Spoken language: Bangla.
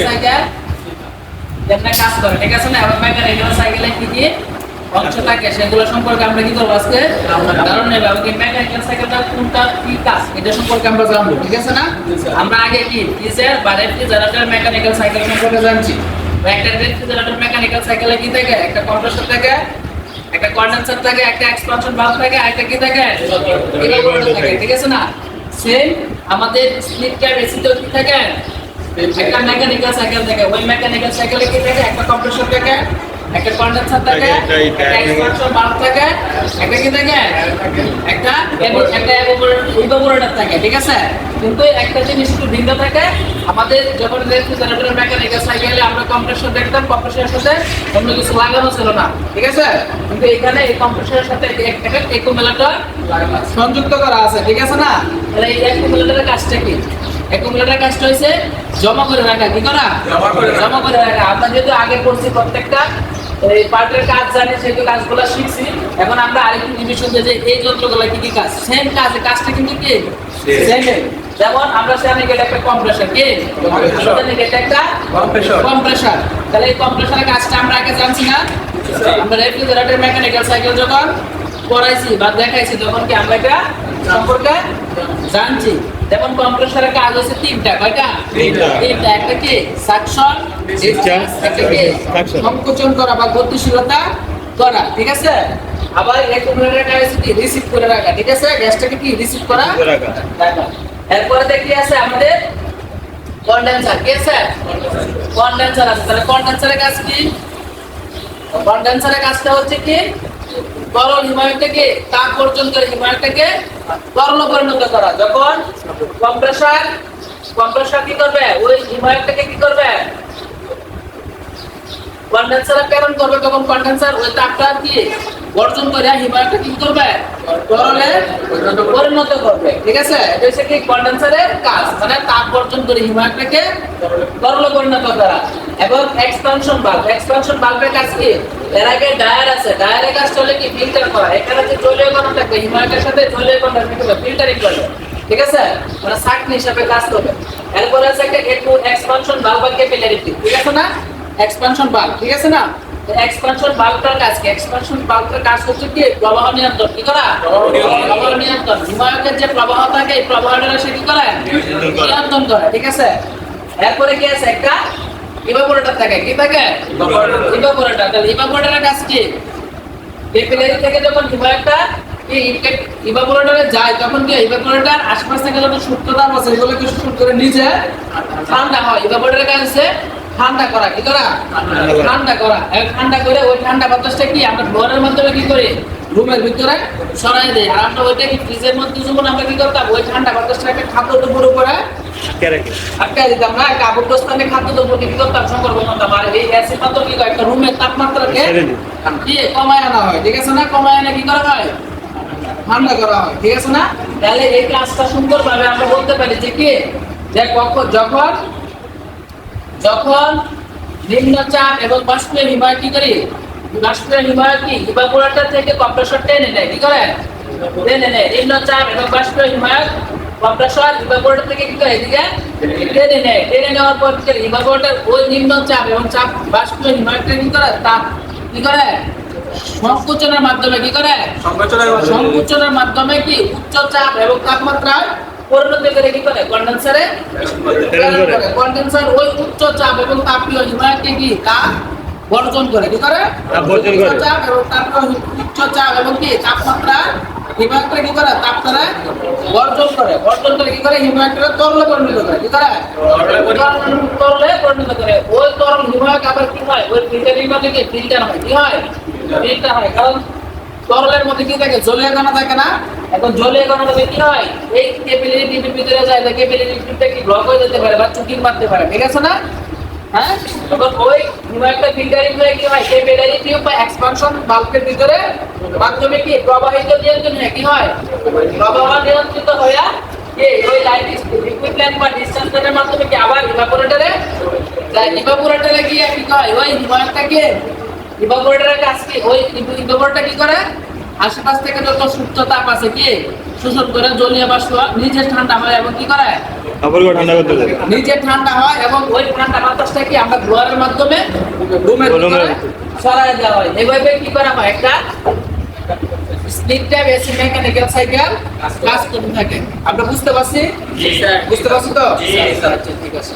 সাইকেল যেমন কাজ করে, ঠিক আছে না? এবং মেকানিক্যাল সাইকেলে কি কি অংশ থাকে সেগুলো সম্পর্কে আমরা কি করবো আজকে ধারণা নেব, এবং মেকানিক্যাল সাইকেলটা কোনটা কি কাজ এটা সম্পর্কে আমরা জানবো, ঠিক আছে না? আমরা আগে কি ডিজেল বা রেফ্রিজারেটর মেকানিক্যাল সাইকেল সম্পর্কে জানছি। একটা রেফ্রিজারেটর মেকানিক্যাল সাইকেলে কি থাকে? একটা কম্প্রেসর থাকে, একটা কন্ডেন্সার থাকে, একটা এক্সপানশন ভালভ থাকে, আর একটা কি থাকে? ইভাপোরেটর থাকে, ঠিক আছে না? সেম আমাদের স্প্লিট ক্যাপ এসিতেও কি থাকে? একটা মেকানিক্যাল সাইকেল থাকে। ওই মেকানিক্যাল সাইকেলে কি থাকে? একটা কম্প্রেসর থাকে, একটা কন্ডেন্সার থাকে, একটা এক্সপানশন ভালভ থাকে, একটা কি থাকে? একটা ইভাপোরেটর থাকে, ঠিক আছে? কিন্তু একটা জিনিস একটু ভিন্ন থাকে। আমাদের যখন রেফ্রিজারেটর মেকানিক্যাল সাইকেলে আমরা কম্প্রেসর দেখতাম, কম্প্রেসরের সাথে অন্য কিছু লাগানো ছিল না, ঠিক আছে? কিন্তু এখানে এই কম্প্রেসরের সাথে একটা অ্যাকুমুলেটর সংযুক্ত করা আছে, ঠিক আছে না? তাহলে এই অ্যাকুমুলেটরের কাজটা কি? অ্যাকুমুলেটরের কাজটা হইছে জমা করে রাখা। কি করা? জমা করে রাখা। আমরা যেহেতু আগে পড়ছি প্রত্যেকটা এই পার্টের কাজ জানি, সেগুলো কাজগুলো শিখছি। এখন আমরা আরেকটু রিভিশন দিই যে এই যন্ত্রগুলো কি কি কাজ। সেম কাজ, কাজটা কিন্তু কি সেম। যেমন আমরা জানি এটা একটা কম্প্রেসর, কি আমরা জানি এটা একটা কম্প্রেসর। তাহলে এই কম্প্রেসরের কাজটা আমরা আগে জানছি না? আমরা রেফ্রিজারেটর মেকানিক্যাল সাইকেল যখন পড়াইছি বা দেখাইছি তখন কি আমরা এটা সম্পর্কে জানছি। যেমন কম্প্রেসরের কাজ হচ্ছে তিনটা। কয়টা? তিনটা। একটা কি সাকশন, একটা কি সংকোচন করা বা গতিশীলতা করা, ঠিক আছে? আবার অ্যাকুমুলেটরের কাজ হচ্ছে কি রিসিভ করে রাখা, ঠিক আছে? গ্যাসটাকে কি রিসিভ করা রাখা। এরপরে দেখি আছে আমাদের কন্ডেন্সার। কি আছে? কন্ডেন্সার আছে। তাহলে কন্ডেন্সারের কাজ কি? কন্ডেন্সারের কাজটা হচ্ছে কি তরল হিমায়িতকে তাপ বর্জন করে হিমায়িতকে তরলে পরিণত করা। যখন কম্প্রেসর কি করবে? ওই হিমায়িতকে কি করবে? কন্ডেন্সারে প্রেরণ করবে। তখন কন্ডেন্সার ওই তাপটা কি বর্জন করে হিমায়িতকে কি করবে? তরলে পরিণত করবে, ঠিক আছে? এটা হচ্ছে কি কন্ডেন্সারের কাজ, মানে তাপ বর্জন করে হিমায়িতকে তরলে পরিণত করা। এবং এক্সপানশন ভালভের কাজ কি? এর আগে ডায়ার আছে, ডায়ারের কাজ চলে কি ফিল্টার করা। এখানে যে জলীয় কণা থাকবে হিমায়িতের সাথে জলীয় কণা ফিল্টারিং করবে, ঠিক আছে? মানে ছাঁকনি হিসাবে কাজ করবে। এরপরে আছে একটা এক্সপানশন ভালভ বা ক্যাপিলারিটি, ঠিক আছে না? এক্সপানশন ভালভ, ঠিক আছে না? এক্সপানশন ভালভটার কাজ কি? এক্সপানশন ভালভটার কাজ হচ্ছে কি প্রবাহ নিয়ন্ত্রণ। কি করা? প্রবাহ নিয়ন্ত্রণ। হিমায়িতের যে প্রবাহ থাকে এই প্রবাহটা সে কি করে? নিয়ন্ত্রণ করে, ঠিক আছে? এরপরে কি আছে? একটা ইভাপোরেটর থাকে। কি থাকে? ইভাপোরেটর। তাহলে ইভাপোরেটরের কাজ কি? ক্যাপিলারি থেকে যখন হিমায়িতটা এই ইভাপোরেটরে যায় তখন কি ইভাপোরেটর আশপাশ থেকে যত শুষ্কতা আছে এগুলো কি শোষণ করে নিচে ঠান্ডা হয়। ইভাপোরেটরের কাজ হচ্ছে ঠান্ডা করা। কি করা? ঠান্ডা করা। ঠান্ডা করে ওই ঠান্ডা বাতাসটা কি আমরা ঘরের মাধ্যমে কি করি? রুমের ভিতরে সরাই দেই। আর আমরা ওইটা কি ফ্রিজের মধ্যে যখন আমরা কি করতাম ওই ঠান্ডা বাতাসটাকে খাদ্যের উপর উপরে আটকে দিতাম না? একটা আবদ্ধস্থানে খাদ্যের উপর কি করতাম? সংকল্প করতাম। আর এই অ্যাসিড মাত্র কি একটা রুমের তাপমাত্রাকে কি কমায় আনা হয়, ঠিক আছে না? কমায় আনা কি করা হয়? ঠান্ডা করা হয়, ঠিক আছে না? তাহলে এই কাজটা সুন্দরভাবে আমরা বলতে পারি যে কি যে যখন নিম্ন চাপ এবং বাষ্পীয় হিমায়িত কি করি? বাষ্পীয় হিমায়িত কি ইভাপোরেটর থেকে কম্প্রেসর টেনে নেয়। কি করে? টেনে নেয়। নিম্ন চাপ এবং বাষ্পীয় হিমায়িত কম্প্রেসর ইভাপোরেটর থেকে কি করে? এদিকে টেনে নেয়। টেনে নেওয়ার পর কি ইভাপোরেটর ওই নিম্ন চাপ এবং চাপ বাষ্পীয় হিমায়িতকে কি করে? তাপ কি করে? সংকোচনের মাধ্যমে কি করে? সংকোচনের মাধ্যমে কি উচ্চ চাপ এবং তাপমাত্রা পরিণত করে কি করে? কন্ডেন্সারে কন্ডেন্সার ওই উচ্চ চাপ এবং তাপীয় হিমায়িতকে কি তাপ বর্জন করে। কি করে? উচ্চ চাপ এবং তাপীয় উচ্চ চাপ এবং কি তাপমাত্রা হিমায়িতকে কি করে? তাপমাত্রা বর্জন করে। বর্জন করে কি করে? হিমায়িতকে তরলে পরিণত করে। কি করে? তরলে পরিণত করে। ওই তরল হিমায়িত আবার কি হয়? ওই ফিল্টারিং মধ্যে কি ফিল্টার হয়। কি হয়? ফিল্টার হয়। কারণ তরলের মধ্যে কি থাকে? জলীয় কণা থাকে না? এখন জলীয় কণাটা কি হয়? এই ক্যাপিলারি টিউবের ভিতরে যায়, তাই ক্যাপিলারি টিউবটা কি ব্লক হয়ে যেতে পারে বা চুকিং মারতে পারে, ঠিক আছে না? হ্যাঁ, তখন ওই হিমায়িতটা ফিল্টারিং হয়ে কি হয়? ক্যাপিলারি টিউব বা এক্সপানশন ভালভের ভিতরে মাধ্যমে কি প্রবাহিত নিয়ন্ত্রণ হয়। কি হয়? প্রবাহ নিয়ন্ত্রিত হয়ে ওই লিকুইড লাইন বা ডিসচার্জ লাইনের মাধ্যমে কি আবার ইভাপোরেটরে যায়। ইভাপোরেটরে গিয়ে কি হয়? ওই হিমায়িতটাকে ইভাপোরেটরের কাজ কি? ওই ইভাপোরেটর কি করে? আশেপাশ থেকে যত সূক্ষ্ম তাপ আছে কি শোষণ করে জলীয় বাষ্প নিচে ঠান্ডা হয় এবং কি করে? আবার করে ঠান্ডা করতে হবে। নিচে ঠান্ডা হয় এবং ওই ঠান্ডা বাতাসটা কি আমরা ব্লোয়ারের মাধ্যমে রুমের ভিতরে ছড়ায় দেওয়া হয়। এইভাবে কি করা হয়, একটা split tap AC mechanical cycle কাজ করতে থাকে। আমরা বুঝতে পারছি? বুঝতে পারছি তো? আচ্ছা, ঠিক আছে।